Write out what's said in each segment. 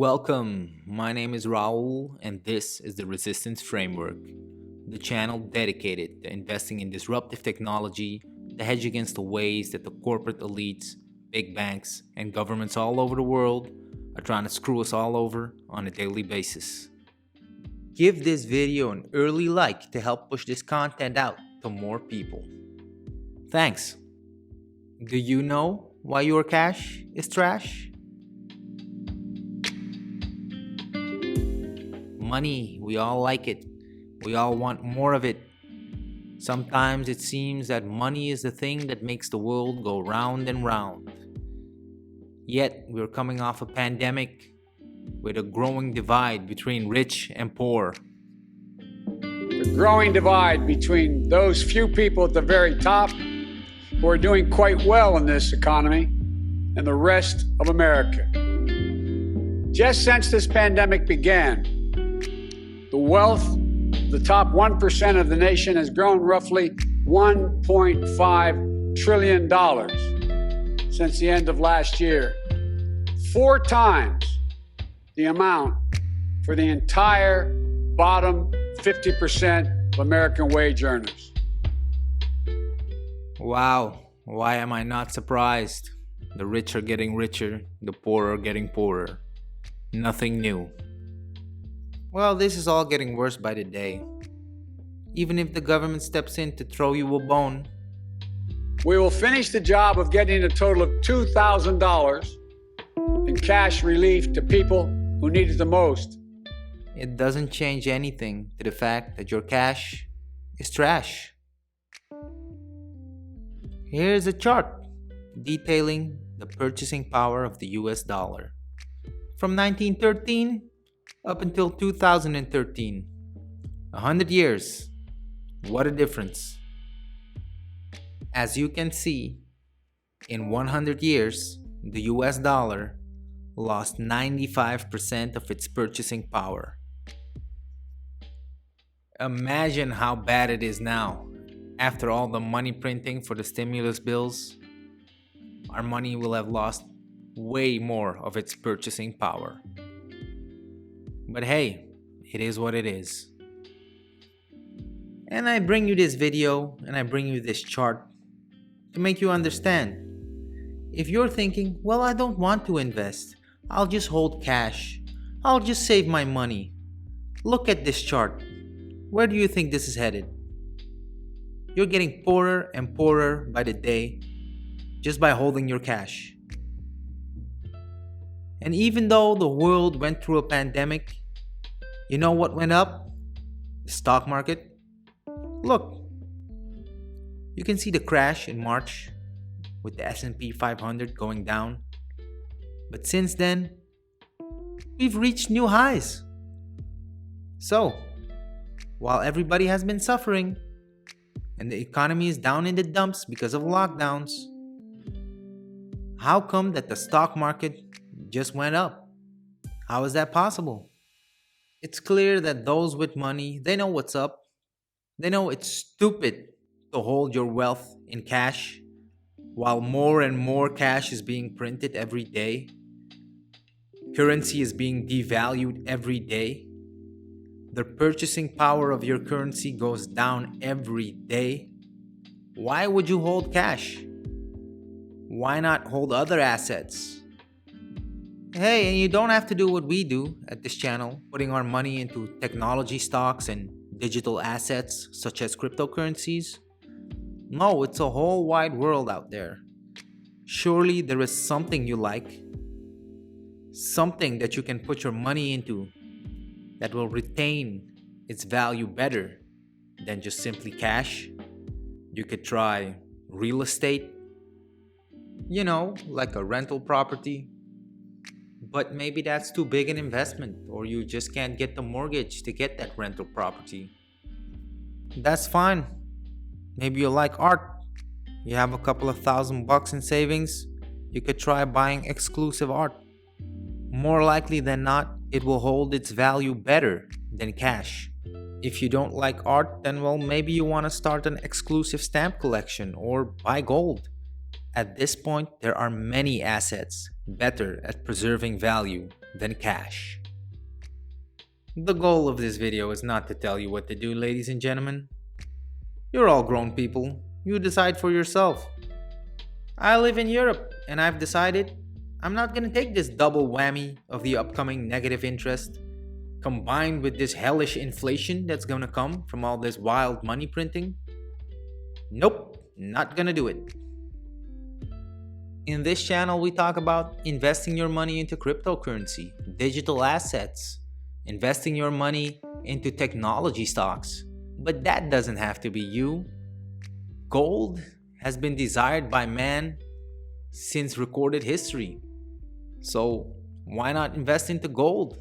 Welcome, my name is Raul, and this is the Resistance Framework, the channel dedicated to investing in disruptive technology to hedge against the ways that the corporate elites, big banks, and governments all over the world are trying to screw us all over on a daily basis. Give this video an early like to help push this content out to more people. Thanks. Do you know why your cash is trash? Money, we all like it. We all want more of it. Sometimes it seems that money is the thing that makes the world go round and round. Yet, we're coming off a pandemic with a growing divide between rich and poor. The growing divide between those few people at the very top who are doing quite well in this economy and the rest of America. Just since this pandemic began, the wealth of the top 1% of the nation has grown roughly $1.5 trillion since the end of last year, 4 times the amount for the entire bottom 50% of American wage earners. Wow, why am I not surprised? The rich are getting richer, the poor are getting poorer. Nothing new. Well, this is all getting worse by the day. Even if the government steps in to throw you a bone, we will finish the job of getting a total of $2,000 in cash relief to people who need it the most. It doesn't change anything to the fact that your cash is trash. Here's a chart detailing the purchasing power of the US dollar. From 1913 up until 2013. 100 years. What a difference. As you can see, in 100 years, the US dollar lost 95% of its purchasing power. Imagine how bad it is now. After all the money printing for the stimulus bills, our money will have lost way more of its purchasing power. But hey, it is what it is. And I bring you this video and I bring you this chart to make you understand. If you're thinking, well, I don't want to invest, I'll just hold cash, I'll just save my money. Look at this chart. Where do you think this is headed? You're getting poorer and poorer by the day just by holding your cash. And even though the world went through a pandemic, you know what went up? The stock market. Look, you can see the crash in March with the S&P 500 going down. But since then, we've reached new highs. So, while everybody has been suffering and the economy is down in the dumps because of lockdowns, how come that the stock market just went up? How is that possible? It's clear that those with money, they know what's up. They know it's stupid to hold your wealth in cash while more and more cash is being printed every day. Currency is being devalued every day. The purchasing power of your currency goes down every day. Why would you hold cash? Why not hold other assets? Hey, and you don't have to do what we do at this channel, putting our money into technology stocks and digital assets such as cryptocurrencies. No, it's a whole wide world out there. Surely there is something you like, something that you can put your money into that will retain its value better than just simply cash. You could try real estate, like a rental property. But maybe that's too big an investment, or you just can't get the mortgage to get that rental property. That's fine. Maybe you like art. You have a couple of $1,000 in savings. You could try buying exclusive art. More likely than not, it will hold its value better than cash. If you don't like art, then maybe you want to start an exclusive stamp collection or buy gold. At this point, there are many assets better at preserving value than cash. The goal of this video is not to tell you what to do, ladies and gentlemen. You're all grown people. You decide for yourself. I live in Europe, and I've decided I'm not gonna take this double whammy of the upcoming negative interest combined with this hellish inflation that's gonna come from all this wild money printing. Nope, not gonna do it. In this channel, we talk about investing your money into cryptocurrency, digital assets, investing your money into technology stocks. But that doesn't have to be you. Gold has been desired by man since recorded history. So why not invest into gold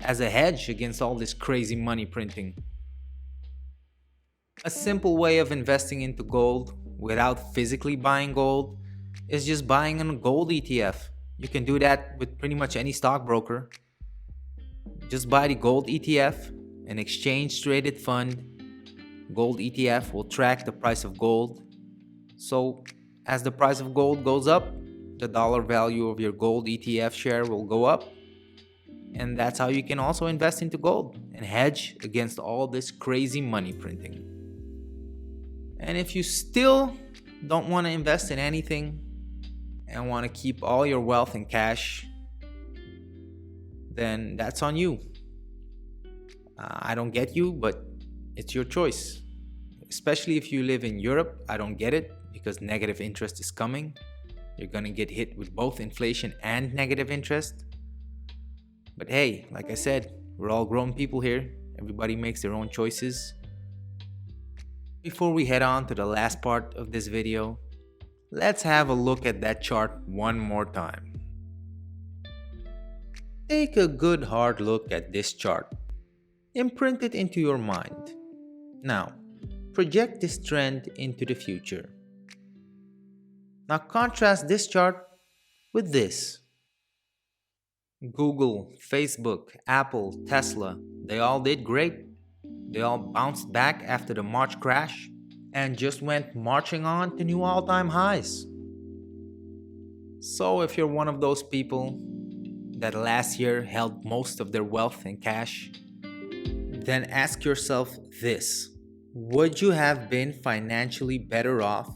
as a hedge against all this crazy money printing? A simple way of investing into gold without physically buying gold is just buying a gold ETF. You can do that with pretty much any stockbroker. Just buy the gold ETF, an exchange traded fund. Gold ETF will track the price of gold. So as the price of gold goes up, the dollar value of your gold ETF share will go up. And that's how you can also invest into gold and hedge against all this crazy money printing. And if you still don't want to invest in anything and want to keep all your wealth in cash, then that's on you. I don't get you, but it's your choice. Especially if you live in Europe, I don't get it because negative interest is coming. You're gonna get hit with both inflation and negative interest. But hey, like I said, we're all grown people here. Everybody makes their own choices. Before we head on to the last part of this video, let's have a look at that chart one more time. Take a good hard look at this chart. Imprint it into your mind. Now, project this trend into the future. Now contrast this chart with this. Google, Facebook, Apple, Tesla, they all did great. They all bounced back after the March crash and just went marching on to new all-time highs. So if you're one of those people that last year held most of their wealth in cash, then ask yourself this. Would you have been financially better off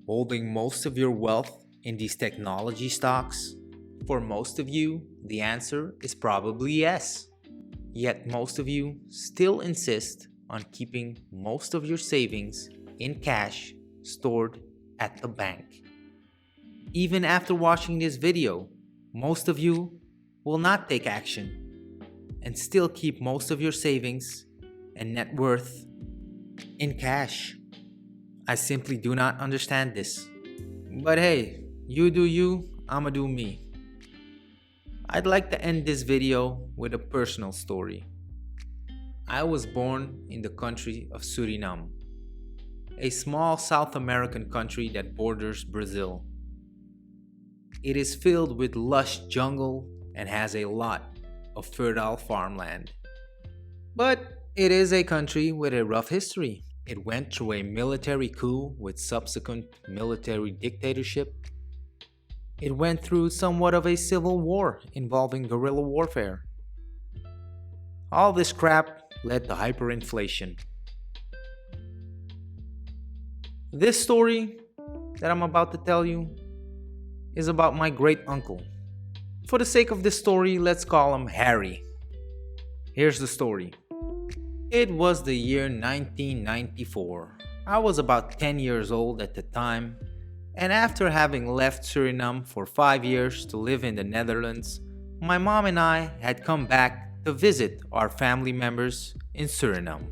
holding most of your wealth in these technology stocks? For most of you, the answer is probably yes. Yet most of you still insist on keeping most of your savings in cash stored at the bank. Even after watching this video, most of you will not take action and still keep most of your savings and net worth in cash. I simply do not understand this. But hey, you do you, I'ma do me. I'd like to end this video with a personal story. I was born in the country of Suriname, a small South American country that borders Brazil. It is filled with lush jungle and has a lot of fertile farmland. But it is a country with a rough history. It went through a military coup with subsequent military dictatorship. It went through somewhat of a civil war involving guerrilla warfare. All this crap led to hyperinflation. This story that I'm about to tell you is about my great uncle. For the sake of this story, let's call him Harry. Here's the story. It was the year 1994. I was about 10 years old at the time, and after having left Suriname for 5 years to live in the Netherlands, my mom and I had come back to visit our family members in Suriname.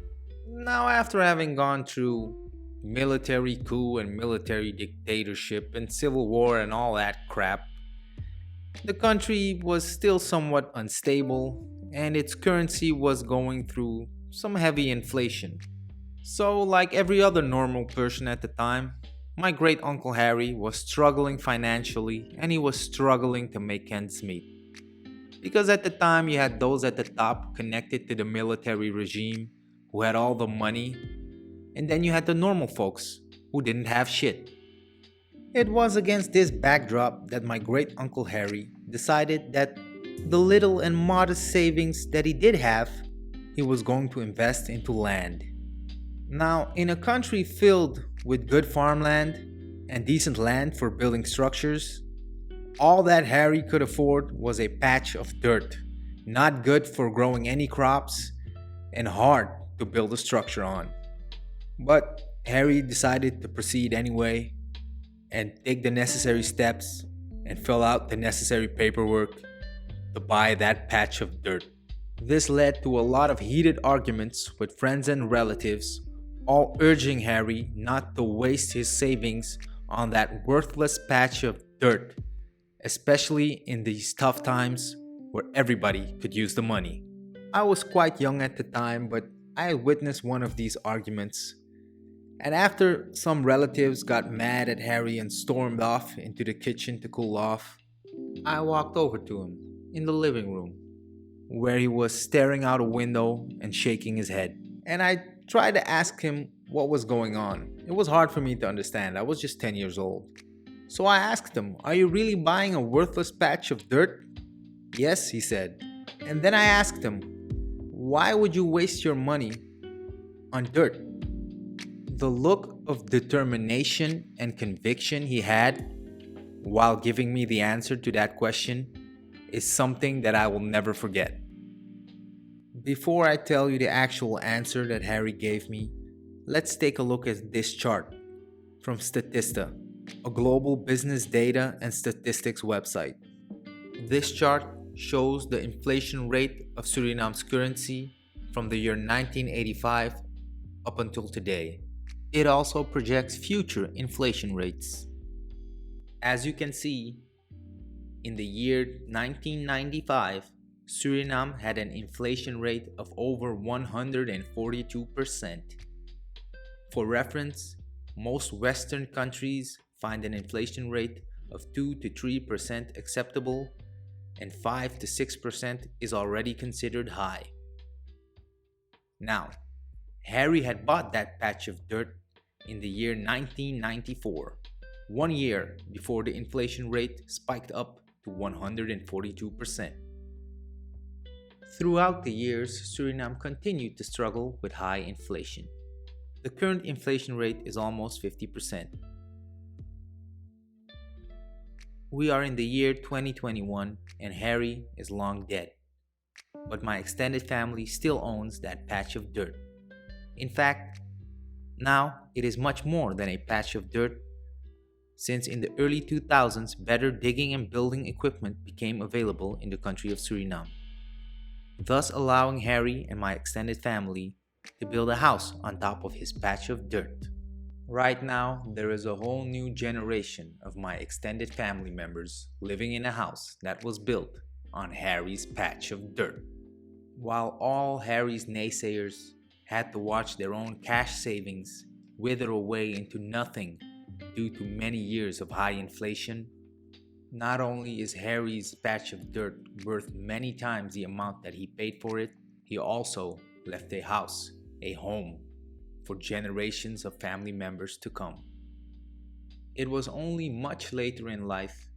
Now, after having gone through military coup and military dictatorship and civil war and all that crap, the country was still somewhat unstable and its currency was going through some heavy inflation. So, like every other normal person at the time, my great uncle Harry was struggling financially and he was struggling to make ends meet. Because at the time you had those at the top connected to the military regime who had all the money, and then you had the normal folks who didn't have shit. It was against this backdrop that my great uncle Harry decided that The little and modest savings that he did have, he was going to invest into land. Now, in a country filled with good farmland and decent land for building structures, all that Harry could afford was a patch of dirt, not good for growing any crops and hard to build a structure on. But Harry decided to proceed anyway and take the necessary steps and fill out the necessary paperwork to buy that patch of dirt. This led to a lot of heated arguments with friends and relatives, all urging Harry not to waste his savings on that worthless patch of dirt, especially in these tough times where everybody could use the money. I was quite young at the time, but I had witnessed one of these arguments. And after some relatives got mad at Harry and stormed off into the kitchen to cool off, I walked over to him in the living room, where he was staring out a window and shaking his head. And I tried to ask him what was going on. It was hard for me to understand. I was just 10 years old. So I asked him, "Are you really buying a worthless patch of dirt?" "Yes," he said. And then I asked him, "Why would you waste your money on dirt?" The look of determination and conviction he had while giving me the answer to that question is something that I will never forget. Before I tell you the actual answer that Harry gave me, let's take a look at this chart from Statista, a global business data and statistics website. This chart shows the inflation rate of Suriname's currency from the year 1985 up until today. It also projects future inflation rates. As you can see, in the year 1995, Suriname had an inflation rate of over 142%. For reference, most Western countries find an inflation rate of 2 to 3% acceptable, and 5 to 6% is already considered high. Now, Harry had bought that patch of dirt in the year 1994, 1 year before the inflation rate spiked up to 142%. Throughout the years, Suriname continued to struggle with high inflation. The current inflation rate is almost 50%. We are in the year 2021 and Harry is long dead, but my extended family still owns that patch of dirt. In fact, now it is much more than a patch of dirt, since in the early 2000s better digging and building equipment became available in the country of Suriname, thus allowing Harry and my extended family to build a house on top of his patch of dirt. Right now, there is a whole new generation of my extended family members living in a house that was built on Harry's patch of dirt. While all Harry's naysayers had to watch their own cash savings wither away into nothing due to many years of high inflation, not only is Harry's patch of dirt worth many times the amount that he paid for it, he also left a house, a home, for generations of family members to come. It was only much later in life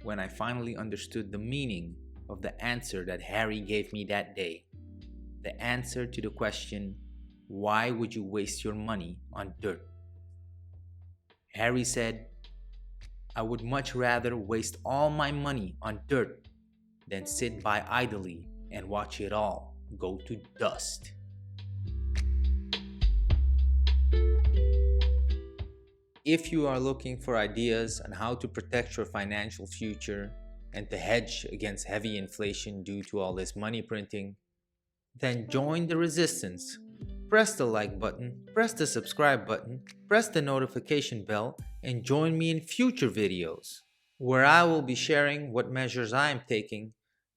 when I finally understood the meaning of the answer that Harry gave me that day. The answer to the question, "Why would you waste your money on dirt?" Harry said, "I would much rather waste all my money on dirt than sit by idly and watch it all go to dust." If you are looking for ideas on how to protect your financial future and to hedge against heavy inflation due to all this money printing, then join the resistance. Press the like button, press the subscribe button, press the notification bell, and join me in future videos, where I will be sharing what measures I am taking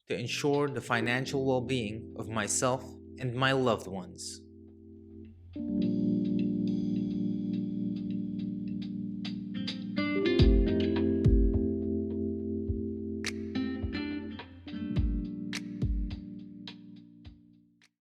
to ensure the financial well-being of myself and my loved ones.